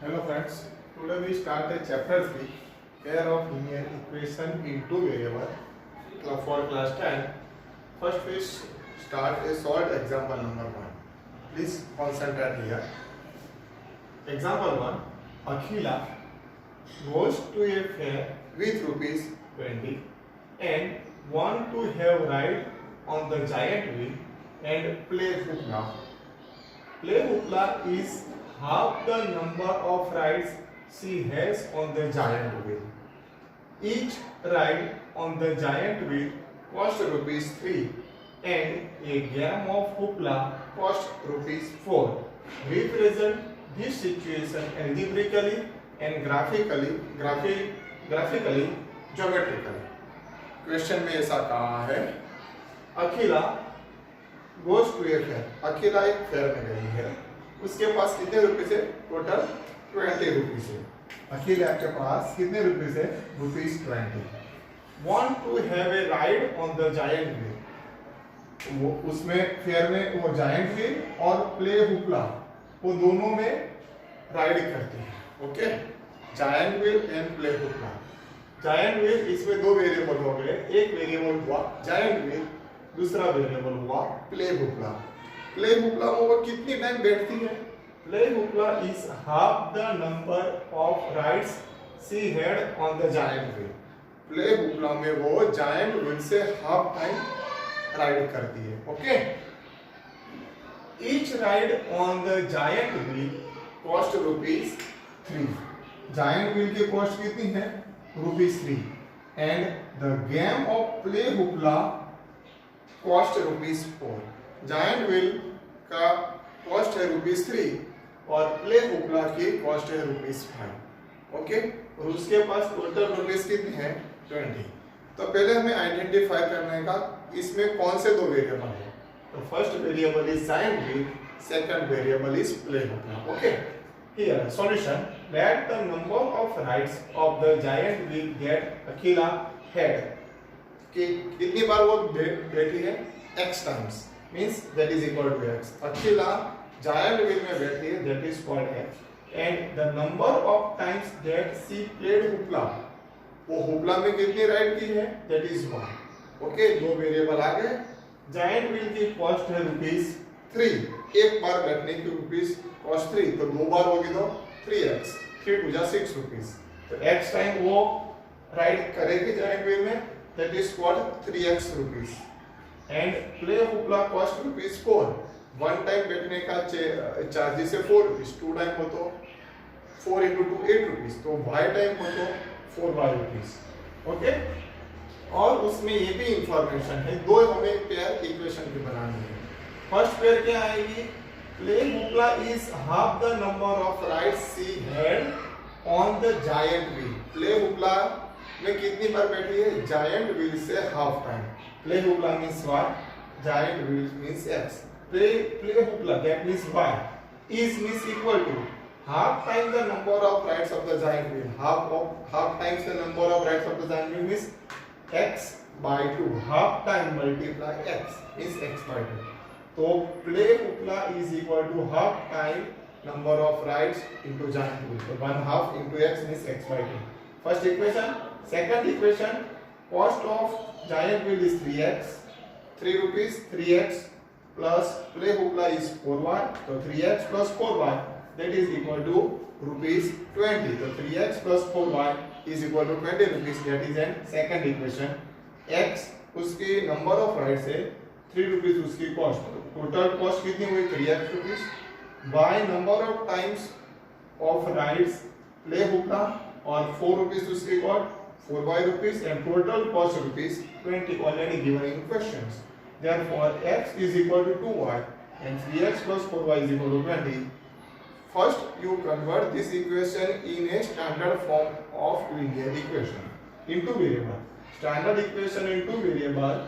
Hello friends, today we start a chapter 3, pair of linear equation in two variable for class 10. First we start a solved example number 1. Please concentrate here. Example 1. Akhila goes to a fair with rupees 20 and want to have ride on the giant wheel and play hoopla. Play hoopla is half the number of rides she has on the giant wheel. Each ride on the giant wheel cost rupees 3 and a game of hoopla cost rupees 4. Represent this situation algebraically and graphically, geometrically. Question में ऐसा कहा है, अखिला goes to a fair. अखिला एक fair में गई है. उसके पास कितने रुपीस है? टोटल 20 रुपीस है. अखिला के पास कितने रुपीस है? Rupees 20. Want to have a ride on the giant wheel. वो उसमें फेयर में वो जायंट व्हील और प्ले हुपला वो दोनों में राइड करती है. Okay, giant wheel and play hoopla. Giant wheel इसमें दो वेरिएबल हो गए. एक वेरिएबल हुआ जायंट व्हील, दूसरा वेरिएबल हुआ प्ले हुपला. प्ले हुपला में वो कितनी टाइम बैठती है? Play hoopla is half the number of rides she had on the giant wheel. Play hoopla में वो जायंट व्हील से हाफ टाइम राइड करती है. Okay, each ride on the giant wheel cost rupees 3. Giant wheel की cost कितनी है? Rupees 3. And the game of play hoopla cost rupees 4. Giant wheel का cost है रुपीस 3 और प्ले हुपला की कॉस्ट है रुपीस 5. ओके, और उसके पास टोटल रुपीस कितने हैं? 20. तो पहले हमें आइडेंटिफाई करने का इसमें कौन से दो वेरिएबल है. तो first variable is giant wheel, second variable is play hoopla. Okay, here solution. Let the number of rides of the giant wheel that Akhila had. कि कितनी बार वो बैठी है? x times, means that is equal to x. Akhila giant wheel में बैठी है, that is called x. And the number of times that she played hoopla, वो हुपला में कितनी राइड की है? That is 1. ओके, दो वेरिएबल आ गए. जायंट व्हील की कॉस्ट है रुपीस 3. एक बार बैठने की रुपीस कॉस्ट 3, तो दो बार होगी तो 3x. 3 टू जा 6 रुपीस. तो x टाइम वो राइड करेगी जायंट व्हील में, that is called 3x rupees. And play hoopla cost rupees 4. One time बैठने का चार्जेस है 4 रुपीस. 2 टाइम हो तो 4 into 2 8 रुपीस. तो y टाइम हो तो 4y रुपीस. ओके, और उसमें ये भी इंफॉर्मेशन है, दो हमें पेयर इक्वेशन की बनानी है. फर्स्ट पेयर क्या आएगी? Play hoopla is half the number of rides she had on the giant wheel. Play hoopla में कितनी बार बैठी है? जायंट व्हील से half time. Play hoopla means what? Giant wheel means x. Play hoopla that means y. is means equal to half times the number of rides of the giant wheel. Half times the number of rides of the giant wheel means x by 2. Half time multiply x is x by 2. तो play hoopla is equal to half time number of rides into giant wheel. So 1/2 into x means x by 2. First equation. Second equation, cost of giant wheel is 3x. 3 rupees 3x plus play hoopla is 4y. So 3x plus 4y that is equal to rupees 20. So 3x plus 4y is equal to 20 rupees. That is an second equation. x उसकी number of rides है, 3 rupees उसकी cost. Total cost कितनी हुई? 3x rupees. y number of times of rides play hoopla और 4 rupees उसकी cost, 4y rupees, and total cost rupees 20 already given in questions. Therefore x is equal to 2y and 3x plus 4y is equal to 20. First you convert this equation in a standard form of linear equation into variable. Standard equation into variable,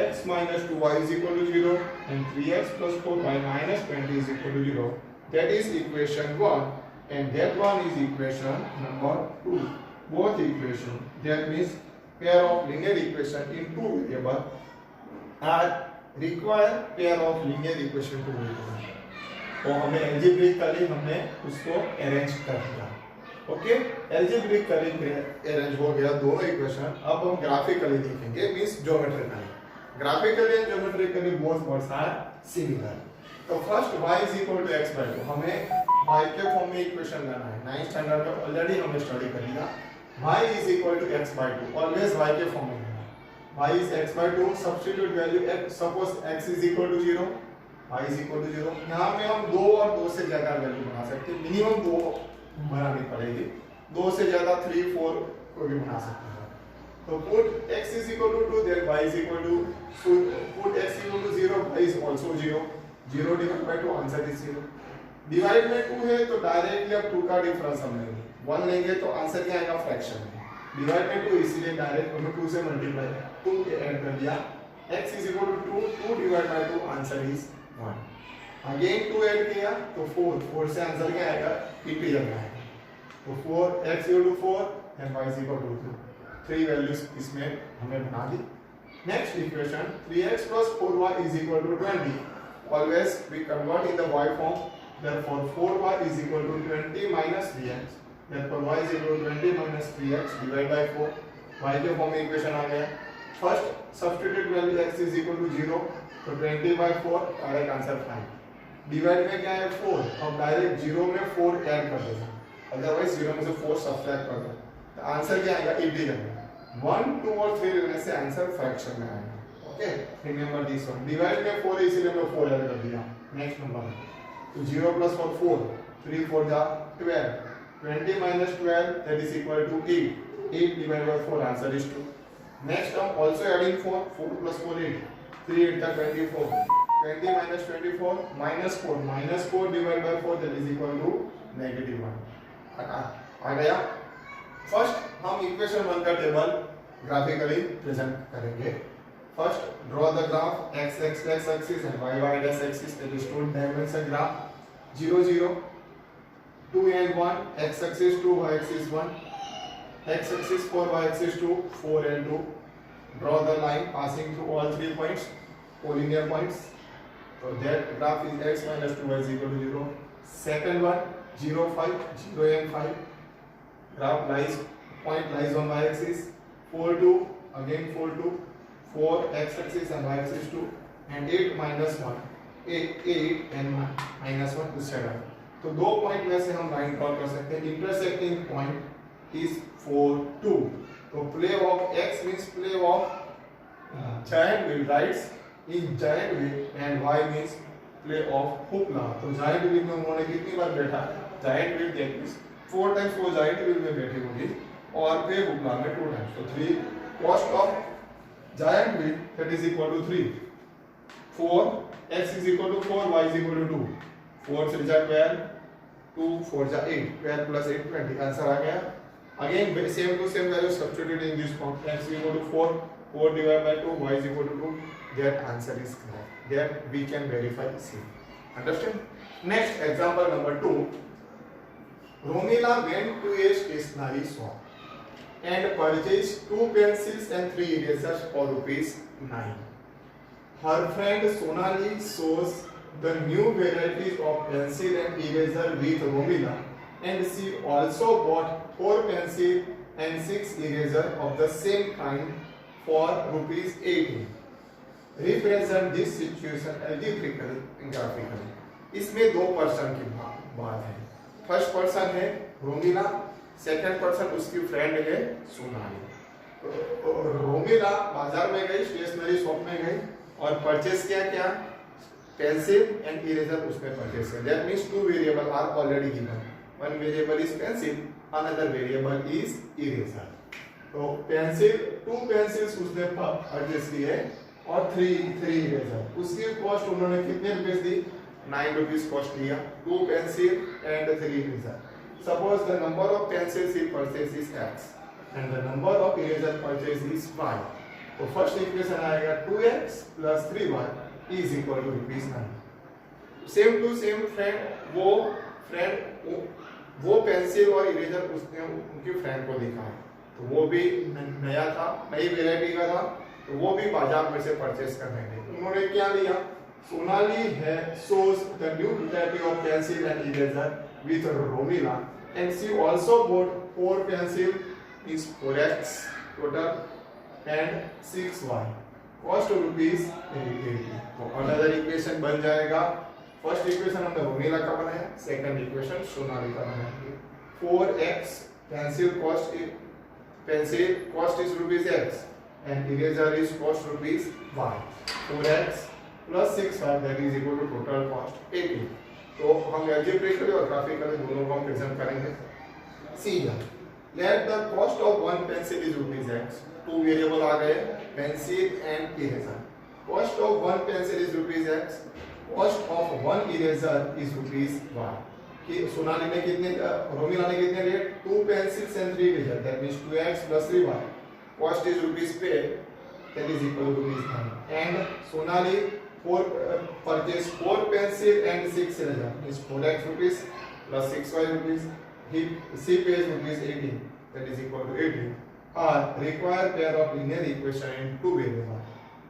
x minus 2y is equal to 0 and 3x plus 4y minus 20 is equal to 0. That is equation 1 and that one is equation number 2. Both equation, that means pair of linear equation in two variable are require pair of linear equation to variable. और हमें algebraically हमने उसको arrange कर दिया। Okay, algebraically arrange हो गया दोनों equation. अब हम ग्राफिकली देखेंगे, means geometrically. Graphically and geometrically both words are similar. तो first y is equal to x by 2, हमें y के फॉर्म में इक्वेशन लाना है। 9th स्टैंडर्ड में ऑलरेडी हमने स्टडी कर लिया। y is equal to x by 2, always y के फॉर्म में लेना। y is x by 2, substitute value x, suppose x is equal to 0, y is equal to 0। यहां में हम 2 और 2 से ज्यादा वैल्यू बना सकते हैं, मिनिमम 2 बनानी पड़ेगी, 2 से ज्यादा 3 4 को भी बना सकते हैं। तो put x is equal to 2, then y is equal to, so put x equal to 0, y is also 0, 0 divided by 2, answer is 0। Divide में 2 है तो डायरेक्टली अब 2 का डिफरेंस हम लेंगे, 1 लेंगे तो आंसर क्या आएगा, फ्रैक्शन में। डिवाइड में 2 इसलिए डायरेक्ट हमने 2 से मल्टीप्लाई 2 के ऐड कर दिया, x is equal to 2, 2 divided by 2, answer is 1। Again 2 add किया तो 4, 4 से आंसर क्या आएगा, इंटीजर में आएगा। तो 4 x equal to 4 and y is equal to 2, 3 values इसमें हमने बना दी। Next equation 3x plus 4y is equal to 20, always we convert in the y form, therefore 4y is equal to 20 minus 3x, therefore y is equal to 20 minus 3x divided by 4, y के form में equation आ गया। First substitute value x is equal to 0, तो 20 by 4, direct answer 5। Divide में क्या है 4, अब direct 0 में 4 add कर देना, अदरवाइज 0 में से 4 सब्ट्रैक्ट कर देना, तो आंसर क्या आएगा, इंटीजर में। 1 2 और 3 लेने से आंसर फ्रैक्शन में आएगा। Okay, remember this one. Divide में 4 है इसलिए मैं 4 ऐड कर दिया। नेक्स्ट नंबर तो 0 plus 4 4, 3 4 जा 12, 20 minus 12 that is equal to 8, 8 divided by 4, answer is 2। Next हम also adding 4, 4 plus 4 8, 3 8 का 24, 20 minus 24 minus 4, minus 4 divided by 4 that is equal to -1। आ गया। फर्स्ट हम इक्वेशन 1 का टेबल ग्राफिकली प्रेजेंट करेंगे। First draw the graph x x x axis and y y dash axis, that is two dimension graph, 0 0 2 and 1, x axis 2 y axis 1, x axis 4 y axis 2, 4 and 2। draw the line passing through all 3 points, collinear points, so that graph is x minus 2y is equal to 0। second one 0 5, 0 and 5, graph lies, point lies on y axis, 4 2, again 4 2, 4 x axis and y axis 2, and 8 minus 1, 8 and minus 1 उस side. तो दो point में से हम line draw कर सकते हैं। Intersecting point is 4 2, तो play of x means play of giant wheel rights in giant wheel, and y means play of hoopla. तो जायंट व्हील में उन्होंने कितनी बार बैठा, giant wheel that means 4 times वो जायंट व्हील में बैठी होगी और फिर हुपला में 2 टाइम्स, तो 3 cost of giant wheel that is equal to 3, 4 x is equal to 4, y is equal to 2, 4 3 जा 12, 2 4 जा 8, 12 plus 8 20, आंसर आ गया। Again same to same value substitute in this form, x is equal to 4, 4 divided by 2, y is equal to 2, that answer is correct, that we can verify C। Understand? Next example number 2, Romila went to a stationery shop and purchased 2 pencils and 3 erasers for ₹9. Her friend Sonali shows the new varieties of pencil and eraser with Romila, and she also bought 4 pencil and 6 eraser of the same kind for ₹18. Represent this situation algebraically and graphically। इसमें दो person की बात है। First person है Romila, second person उसकी friend है सोनाली। रोमिला बाजार में गई, स्टेशनरी शॉप में गई और परचेस किया क्या, पेंसिल एंड इरेजर उसने परचेस किया। That means 2 variable are already given, one variable is pencil, another variable is eraser. तो पेंसिल 2 पेंसिल्स उसने परचेस की है और 3 इरेजर, उसकी कॉस्ट उन्होंने कितने रुपए दी, 9 रुपीस कॉस्ट लिया। 2 pencil and 3 eraser. Suppose the number of pencils he purchase is x and the number of eraser purchase is y। तो फर्स्ट इक्वेशन आएगा 2x plus 3y is equal to ₹9। Same to same friend वो pencil और eraser उसने उनकी friend को दिखा, तो वो भी नया था, नई वैरायटी का था, तो वो भी बाजार में से परचेस करने गए। उन्होंने क्या लिया, Sonali shows the new variety of pencil and eraser with Romila, and she also bought 4 pencil is 4x total and 6y. Cost rupees 80. तो another equation बन जाएगा. फर्स्ट इक्वेशन हमने रोमिला का बनाया, सेकंड इक्वेशन सोनाली का बनाएंगे. 4x pencil cost is rupees x and eraser is cost rupees y. 4x plus 6y that is equal to total cost 80. तो हम algebraically और graphically दोनों को हम प्रेजेंट करेंगे. See here, let the cost of one pencil is rupees x. Two variable आ गए, pencil and eraser. Cost of one pencil is rupees x. Cost of one eraser is rupees y. कि सोनाली ने कितने, रोमिला ने कितने लिए? 2 pencils and 3 eraser. That means 2x plus 3y. Cost is rupees पे, that is equal to rupees 9. And Sonali purchase 4 pencil and 6 eraser. Is 4x rupees plus 6y rupees. She pays rupees 18. That is equal to 18. Require pair of linear equation in 2 variable.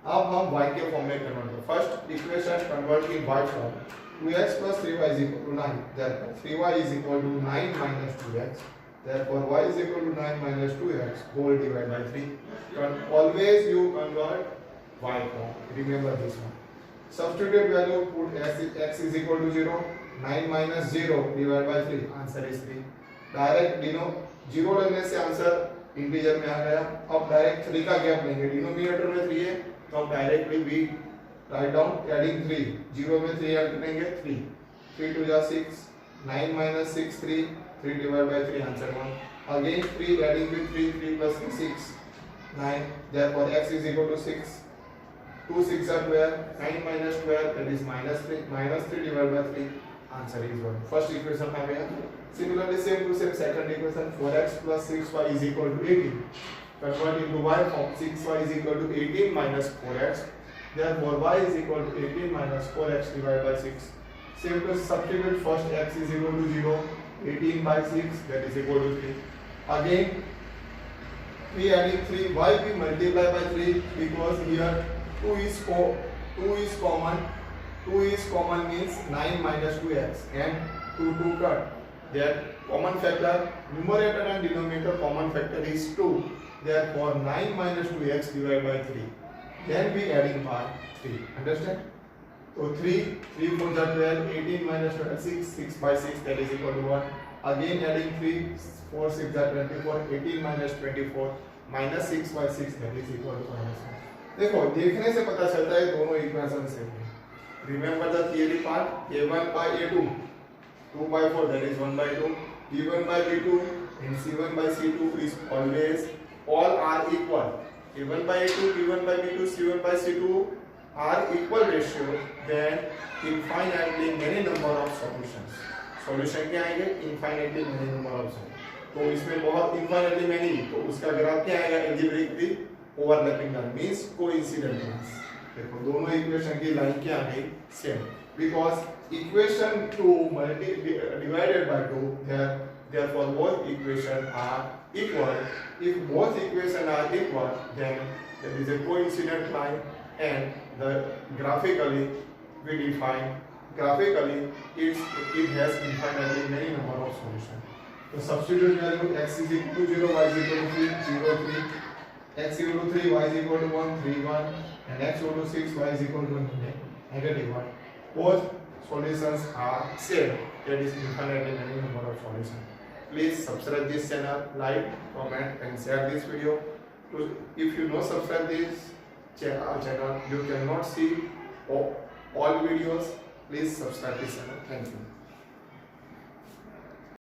अब हम y के form में convert करें. First equation convert in y form. 2x plus 3y is equal to 9. Therefore 3y is equal to 9 minus 2x. Therefore y is equal to 9 minus 2x whole divided by 3. Always you convert y form. Remember this one. Substitute value, put x is equal to 0. 9 minus 0 divided by 3. Answer is 3. Direct 0 लेने से answer integer में आ गया. अब direct 3 का gap लेंगे. Denominator में 3 है तो हम डायरेक्टली भी राइट डाउन एडिंग 3. 0 में 3 ऐड करेंगे 3. 3 2 जा 6. 9 minus 6 3. 3 divided by 3 answer 1. Again 3 adding with 3. 3 plus 3 6. 9. Therefore x is equal to 6. 2 6 are 12. 9 minus 12 that is minus 3. Minus 3 divided by 3. Answer is 1. First equation आ गया. Similarly same to same second equation. 4x plus 6y is equal to 18. Convert into y form. 6y is equal to 18 minus 4x. Therefore y is equal to 18 minus 4x divided by 6. Same to substitute first x is equal to 0. 18 by 6 that is equal to 3. Again 3 adding 3. Why we multiply by 3? Because here 2 is common. 2 is common means 9 minus 2x and 2 cut. That common factor, numerator and denominator common factor is 2. Therefore 9 minus 2x divided by 3. Then we adding by 3. Understand? So 3 4 are 12. 18 minus 12 6. 6 by 6 that is equal to 1. Again adding 3 4 6 are 24. 18 minus 24 minus 6 by 6 that is equal to -1. देखो देखने से पता चलता है दोनों equation same है. Remember the theory part. A1 by A2. 2 by 4 that is 1 by 2. B1 by B2 and C1 by C2 is always all are equal. A1 by A2, B1 by B2, C1 by C2 are equal ratio. Then infinitely many number of solutions. Solution क्या आएंगे? Infinitely many number of solutions. तो इसमें बहुत infinitely many तो उसका graph क्या आएगा? Algebraically overlapping line means coincident lines. देखो दोनों इक्वेशन की लाइन क्या आ गई? Same. Because equation 2 divided by 2 therefore both equations are equal. If both equations are equal then there is a coincident line and the graphically we define graphically it has infinitely many number of solutions. So substitute value x is equal to 0, y is equal to 3, 0 3, x is equal to 3, y is equal to 1, 3 1, and x equal to 6, y is equal to negative 1. Both solutions are same. That is infinitely many number of solutions. Please subscribe this channel, like, comment, and share this video. If you not subscribe this channel, you cannot see all videos. Please subscribe this channel. Thank you.